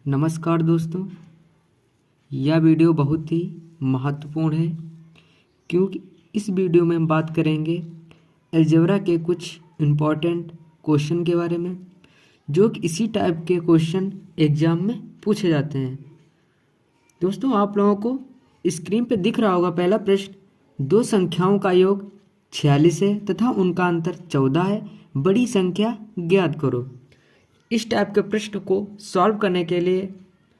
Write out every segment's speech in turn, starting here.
नमस्कार दोस्तों, यह वीडियो बहुत ही महत्वपूर्ण है क्योंकि इस वीडियो में हम बात करेंगे अलजेब्रा के कुछ इम्पॉर्टेंट क्वेश्चन के बारे में जो कि इसी टाइप के क्वेश्चन एग्ज़ाम में पूछे जाते हैं। दोस्तों, आप लोगों को स्क्रीन पे दिख रहा होगा पहला प्रश्न, दो संख्याओं का योग 46 है तथा उनका अंतर 14 है, बड़ी संख्या ज्ञात करो। इस टाइप के प्रश्न को सॉल्व करने के लिए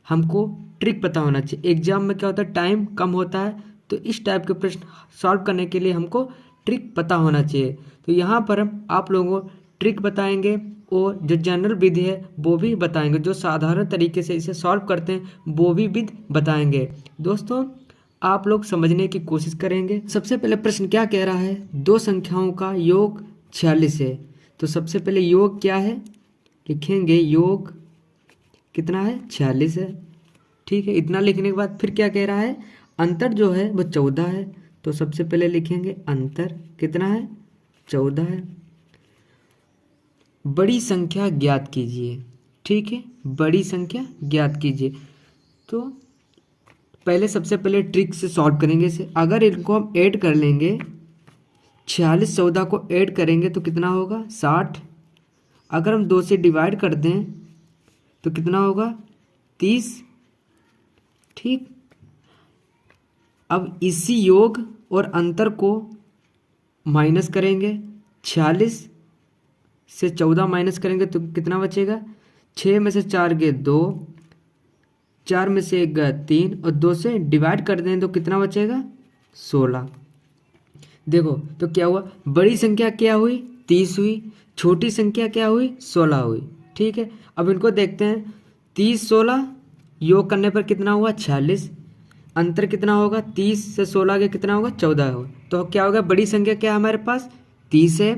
हमको ट्रिक पता होना चाहिए। एग्जाम में क्या होता है, टाइम कम होता है, तो इस टाइप के प्रश्न सॉल्व करने के लिए हमको ट्रिक पता होना चाहिए। तो यहाँ पर हम आप लोगों को ट्रिक बताएंगे और जो जनरल विधि है वो भी बताएंगे, जो साधारण तरीके से इसे सॉल्व करते हैं वो भी विधि बताएंगे। दोस्तों, आप लोग समझने की कोशिश करेंगे। सबसे पहले प्रश्न क्या कह रहा है, दो संख्याओं का योग 46 है। तो सबसे पहले योग क्या है लिखेंगे, योग कितना है 46 है। ठीक है, इतना लिखने के बाद फिर क्या कह रहा है, अंतर जो है वो 14 है। तो सबसे पहले लिखेंगे अंतर कितना है, 14 है। बड़ी संख्या ज्ञात कीजिए। ठीक है, बड़ी संख्या ज्ञात कीजिए। तो पहले सबसे पहले ट्रिक से सॉल्व करेंगे इसे। अगर इनको हम ऐड कर लेंगे, 46 14 को ऐड करेंगे तो कितना होगा 60। अगर हम 2 से डिवाइड कर दें तो कितना होगा 30। ठीक, अब इसी योग और अंतर को माइनस करेंगे। 46 से 14 माइनस करेंगे तो कितना बचेगा, 6 में से 4 गए 2, 4 में से 1 गया 3 और 2 से डिवाइड कर दें तो कितना बचेगा 16। देखो तो क्या हुआ, बड़ी संख्या क्या हुई 30 हुई, छोटी संख्या क्या हुई 16 हुई। ठीक है, अब इनको देखते हैं। 30 16 योग करने पर कितना हुआ 46, अंतर कितना होगा 30 से 16 के कितना होगा 14 होगा। तो क्या होगा, बड़ी संख्या क्या है हमारे पास 30 है,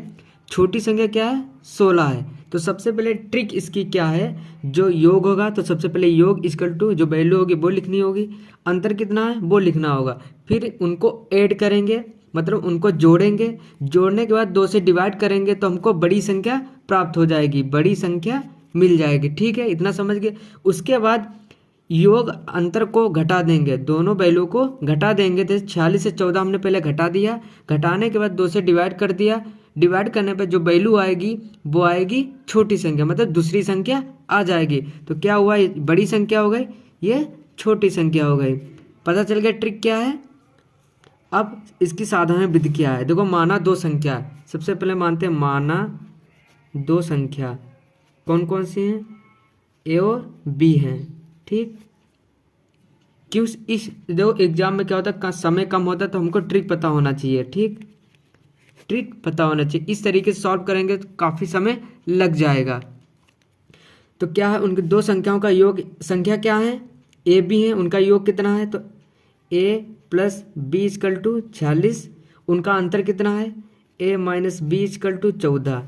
छोटी संख्या क्या है 16 है। तो सबसे पहले ट्रिक इसकी क्या है, जो योग होगा तो सबसे पहले योग इक्वल टू जो वैल्यू होगी वो लिखनी होगी, अंतर कितना है वो लिखना होगा, फिर उनको ऐड करेंगे मतलब उनको जोड़ेंगे। जोड़ने के बाद 2 से डिवाइड करेंगे तो हमको बड़ी संख्या प्राप्त हो जाएगी, बड़ी संख्या मिल जाएगी। ठीक है, इतना समझ गए। उसके बाद योग अंतर को घटा देंगे, दोनों वैल्यू को घटा देंगे। जैसे 46 से 14 हमने पहले घटा दिया, घटाने के बाद 2 से डिवाइड कर दिया। डिवाइड करने पर जो वैल्यू आएगी वो आएगी छोटी संख्या, मतलब दूसरी संख्या आ जाएगी। तो क्या हुआ, ये बड़ी संख्या हो गई, ये छोटी संख्या हो गई। पता चल गया ट्रिक क्या है। अब इसकी साधारण विधि क्या है, देखो माना दो संख्या, सबसे पहले मानते हैं माना दो संख्या, कौन कौन सी हैं, ए और बी हैं। ठीक, क्यों इस देखो एग्जाम में क्या होता है, समय कम होता है तो हमको ट्रिक पता होना चाहिए। ठीक, ट्रिक पता होना चाहिए, इस तरीके से सॉल्व करेंगे तो काफ़ी समय लग जाएगा। तो क्या है, उनकी दो संख्याओं का योग, संख्या क्या है ए बी है, उनका योग कितना है, तो ए प्लस बी इजकल टू 46, उनका अंतर कितना है ए माइनस बी इजकल टू 14।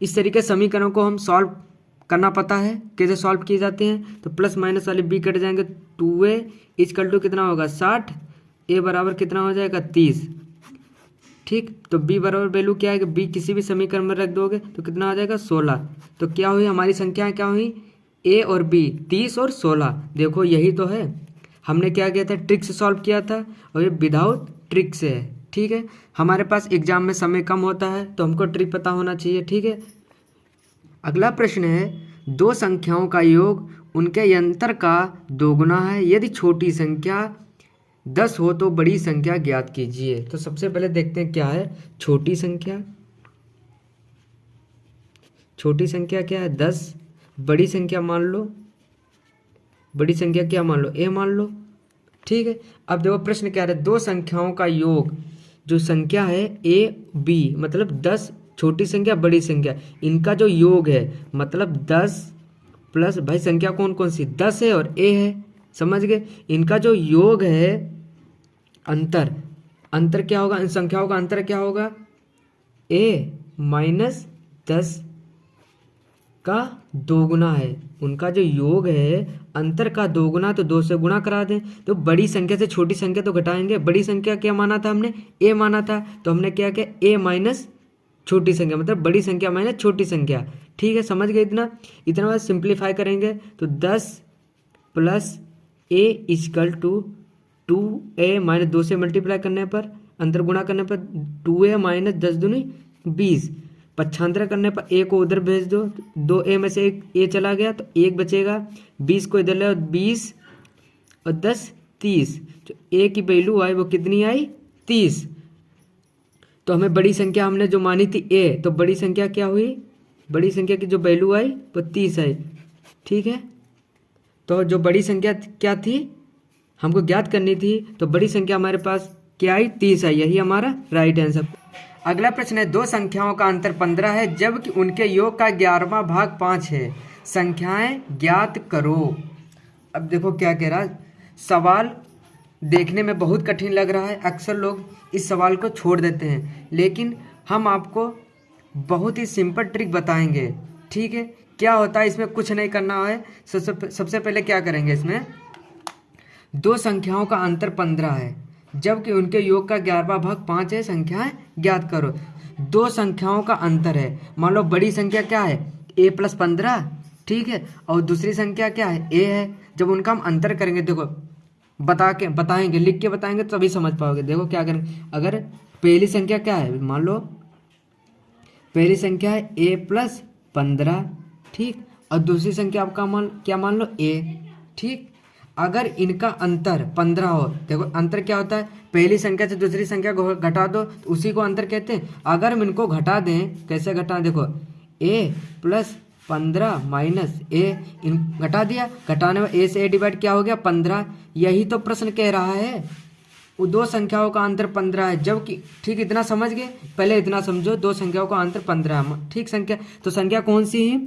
इस तरीके समीकरणों को हम सॉल्व करना पता है कैसे सॉल्व किए जाते हैं। तो प्लस माइनस वाले बी कट जाएंगे, 2a इजकल टू कितना होगा 60, ए बराबर कितना हो जाएगा 30। ठीक, तो b बराबर वैल्यू क्या है, b किसी भी समीकरण में रख दोगे तो कितना आ जाएगा 16। तो क्या हुई हमारी संख्याएं, क्या हुई a और b 30 और 16। देखो यही तो है, हमने क्या किया था, ट्रिक से सॉल्व किया था और ये विदाउट ट्रिक से है। ठीक है, हमारे पास एग्जाम में समय कम होता है तो हमको ट्रिक पता होना चाहिए। ठीक है, अगला प्रश्न है, दो संख्याओं का योग उनके अंतर का दोगुना है, यदि छोटी संख्या 10 हो तो बड़ी संख्या ज्ञात कीजिए। तो सबसे पहले देखते हैं क्या है छोटी संख्या। छोटी संख्या क्या है 10, बड़ी संख्या मान लो, बड़ी संख्या क्या मान लो ए मान लो। ठीक है, अब देखो प्रश्न क्या है, दो संख्याओं का योग, जो संख्या है ए बी मतलब 10, छोटी संख्या बड़ी संख्या, इनका जो योग है मतलब 10 प्लस, भाई संख्या कौन कौन सी 10 है और ए है, समझ गए। इनका जो योग है अंतर, अंतर क्या होगा, इन संख्याओं का अंतर क्या होगा ए माइनस 10 का दोगुना है। उनका जो योग है अंतर का दोगुना, तो 2 से गुणा करा दें। तो बड़ी संख्या से छोटी संख्या तो घटाएंगे, बड़ी संख्या क्या माना था हमने ए माना था, तो हमने क्या किया ए माइनस छोटी संख्या मतलब बड़ी संख्या माइनस छोटी संख्या। ठीक है, समझ गए। इतना इतना बाद सिंप्लीफाई करेंगे तो 10 plus a equal to 2a minus 2 से मल्टीप्लाई करने पर, अंतर गुणा करने पर 2a माइनस 10 दूनी 20, पक्षांतर करने पर a को उधर भेज दो, 2a में से एक a चला गया तो 1 बचेगा, 20 को इधर ले 20 और 10 30, जो a की वैल्यू आई वो कितनी आई 30। तो हमें बड़ी संख्या हमने जो मानी थी a, तो बड़ी संख्या क्या हुई, बड़ी संख्या की जो वैल्यू आई वो 30 आई। ठीक है, तो जो बड़ी संख्या क्या थी हमको ज्ञात करनी थी, तो बड़ी संख्या हमारे पास क्या आई 30 आई, यही हमारा राइट आंसर। अगला प्रश्न है, दो संख्याओं का अंतर 15 है जबकि उनके योग का 11वां भाग 5 है, संख्याएं ज्ञात करो। अब देखो क्या कह रहा है, सवाल देखने में बहुत कठिन लग रहा है, अक्सर लोग इस सवाल को छोड़ देते हैं, लेकिन हम आपको बहुत ही सिंपल ट्रिक बताएंगे। ठीक है, क्या होता है इसमें, कुछ नहीं करना है। सबसे पहले क्या करेंगे, इसमें दो संख्याओं का अंतर 15 है जबकि उनके योग का 11वां भाग 5 है, संख्याएं ज्ञात करो। दो संख्याओं का अंतर है, मान लो बड़ी संख्या क्या है a प्लस 15, ठीक है, और दूसरी संख्या क्या है a है। जब उनका हम अंतर करेंगे, देखो बताएंगे, लिख के बताएंगे तभी समझ पाओगे। देखो क्या करेंगे, अगर पहली संख्या क्या है, मान लो पहली संख्या है a प्लस 15, ठीक, और दूसरी संख्या आपका क्या मान लो a, ठीक। अगर इनका अंतर 15 हो, देखो अंतर क्या होता है, पहली संख्या से दूसरी संख्या को घटा दो तो उसी को अंतर कहते हैं। अगर हम इनको घटा दें, कैसे घटाएं, देखो a प्लस 15 माइनस a, इन घटा दिया, घटाने में a से a डिवाइड क्या हो गया 15। यही तो प्रश्न कह रहा है, वो दो संख्याओं का अंतर 15 है जबकि, ठीक, इतना समझ गए, पहले इतना समझो, दो संख्याओं का अंतर 15 है, ठीक। संख्या तो संख्या कौन सी है,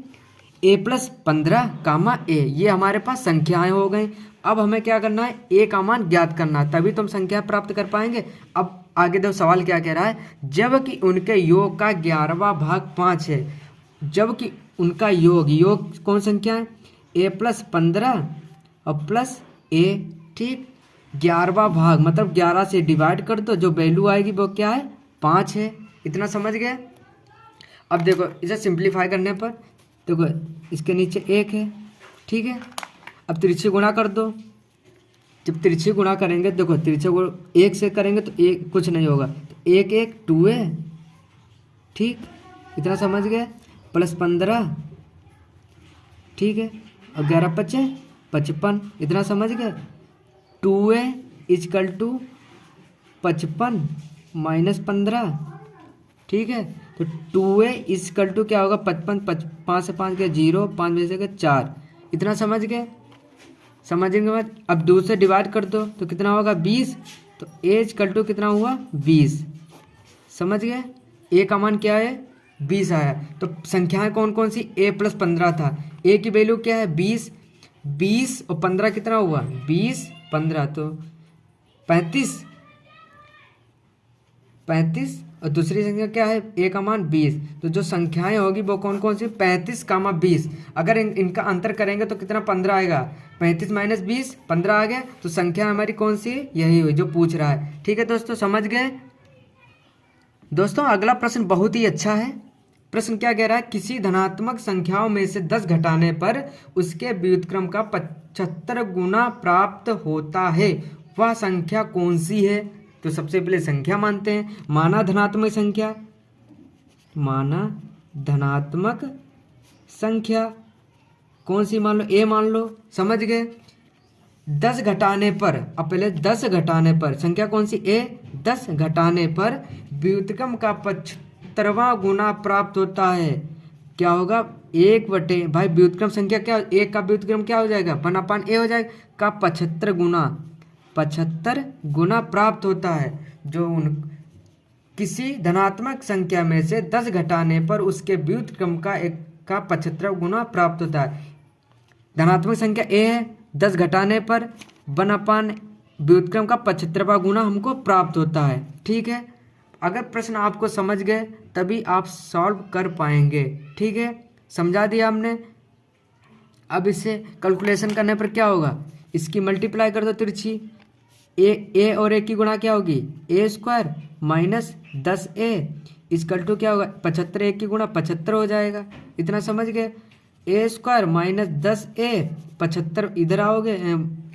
a प्लस 15 कामा a, ये हमारे पास संख्याएं हो गई। अब हमें क्या करना है, a का मान ज्ञात करना है, तभी तो हम संख्या प्राप्त कर पाएंगे। अब आगे देखो सवाल क्या कह रहा है, जबकि उनके योग का 11वां भाग 5 है, जबकि उनका योग कौन संख्या है, a प्लस 15 और प्लस a, ठीक। 11वां भाग मतलब 11 से डिवाइड कर दो, जो वैल्यू आएगी वो क्या है 5 है। इतना समझ गए। अब देखो इसे सिंप्लीफाई करने पर देखो इसके नीचे 1 है, ठीक है। अब तिरछी गुणा कर दो, जब तिरछी गुणा करेंगे, देखो तिरछे गुणा 1 से करेंगे तो 1 कुछ नहीं होगा, तो 1 1 2 है, ठीक। इतना समझ गए, प्लस 15, ठीक है, और 11 5 55, इतना समझ गए। 2a इजकल टू 55 माइनस 15, ठीक है, तो 2a इजकल टू क्या होगा 55, 5 से 5 गया 0, 5 में से गया 4, इतना समझ गए। समझने के बाद अब 2 से डिवाइड कर दो तो कितना होगा 20, तो a इजकल टू कितना हुआ 20, समझ गए। a का मान क्या है 20 आया। तो संख्याएं कौन कौन सी, a प्लस 15 था, a की वैल्यू क्या है 20, 20 और 15 कितना हुआ 20 15 तो 35, और दूसरी संख्या क्या है a का मान 20। तो जो संख्याएं होगी वो कौन कौन सी 35 कामा 20। अगर इनका अंतर करेंगे तो कितना 15 आएगा, 35 माइनस 20 15 आ गया। तो संख्या हमारी कौन सी यही हुई जो पूछ रहा है। ठीक है दोस्तों, समझ गए। दोस्तों अगला प्रश्न बहुत ही अच्छा है। प्रश्न क्या कह रहा है, किसी धनात्मक संख्याओं में से 10 घटाने पर उसके व्युत्क्रम का 75 गुना प्राप्त होता है, वह संख्या कौन सी है। तो सबसे पहले संख्या मानते हैं, माना धनात्मक संख्या, माना धनात्मक संख्या कौन सी मान लो, ए मान लो, समझ गए। 10 घटाने पर, अब पहले 10 घटाने पर संख्या कौन सी ए, 10 घटाने पर व्युत्क्रम का 75वां गुना प्राप्त होता है। क्या होगा 1 बटे, भाई व्युत्क्रम संख्या क्या, 1 का व्युत्क्रम क्या हो जाएगा 1/a हो जाएगा, का 75 गुना प्राप्त होता है। जो किसी धनात्मक संख्या में से 10 घटाने पर उसके व्युत्क्रम का 75 गुना प्राप्त होता है। धनात्मक संख्या ए है, 10 घटाने पर 1/, व्युत्क्रम का 75वां गुना हमको प्राप्त होता है। ठीक है, अगर प्रश्न आपको समझ गए तभी आप सॉल्व कर पाएंगे। ठीक है, समझा दिया हमने। अब इससे कैलकुलेशन करने पर क्या होगा, इसकी मल्टीप्लाई कर दो तिरछी, ए और ए की गुणा क्या होगी a² minus 10a is equal to क्या होगा 75, 1 की गुणा 75 हो जाएगा। इतना समझ गए। ए स्क्वायर माइनस 10a, 75 इधर आओगे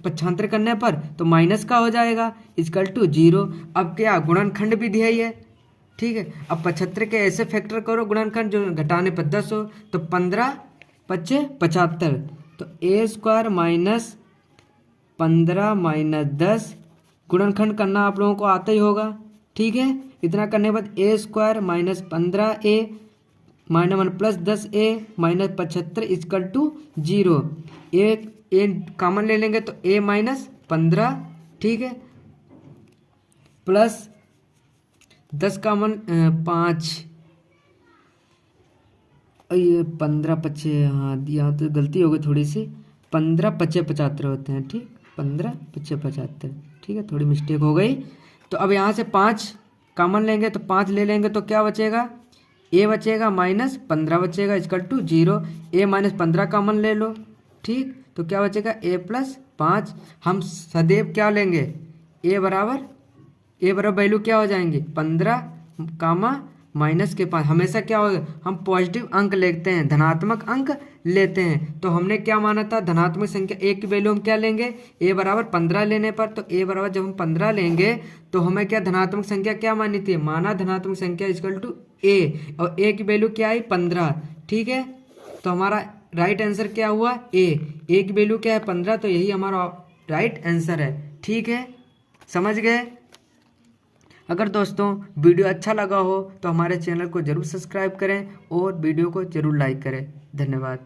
पक्षांतर करने पर तो माइनस का हो जाएगा इक्वल टू 0। अब क्या गुणनखंड भी दिया ही है, ठीक है। अब 75 के ऐसे फैक्टर करो गुणनखंड जो घटाने पर 10 हो, तो 15 पच्चे 75, तो ए स्क्वायर माइनस 15 माइनस 10 गुणनखंड करना आप लोगों को आता ही होगा, ठीक है। इतना करने के बाद A square minus 15a minus 1 plus 10a minus 75 equal to 0। A common ले लेंगे तो a माइनस 15, ठीक है, प्लस 10 कॉमन 5, ये 15 पच्चे, हाँ यहाँ तो गलती हो गई थोड़ी सी, 15 पच्चे 75 होते हैं, ठीक, 15 पच्चे 75, ठीक है, थोड़ी मिस्टेक हो गई। तो अब यहाँ से 5 कॉमन लेंगे तो 5 ले लेंगे तो क्या बचेगा, ए बचेगा माइनस 15 बचेगा equal to 0। A minus 15 common ले लो, ठीक, तो क्या बचेगा ए प्लस 5। हम सदैव क्या लेंगे, ए बराबर वैल्यू क्या हो जाएंगे 15 कामा माइनस के 5, हमेशा क्या होगा हम पॉजिटिव अंक लेते हैं, धनात्मक अंक लेते हैं। तो हमने क्या माना था, धनात्मक संख्या ए की वैल्यू हम क्या लेंगे, ए बराबर 15 लेने पर, तो ए बराबर जब हम 15 लेंगे तो हमें क्या धनात्मक संख्या क्या मानी थी, माना धनात्मक संख्या इक्वल टू ए, और ए की वैल्यू क्या आई 15, ठीक है। तो हमारा राइट आंसर क्या हुआ ए की वैल्यू क्या है 15, तो यही हमारा राइट आंसर है, ठीक है, समझ गए। अगर दोस्तों वीडियो अच्छा लगा हो तो हमारे चैनल को ज़रूर सब्सक्राइब करें और वीडियो को ज़रूर लाइक करें। धन्यवाद।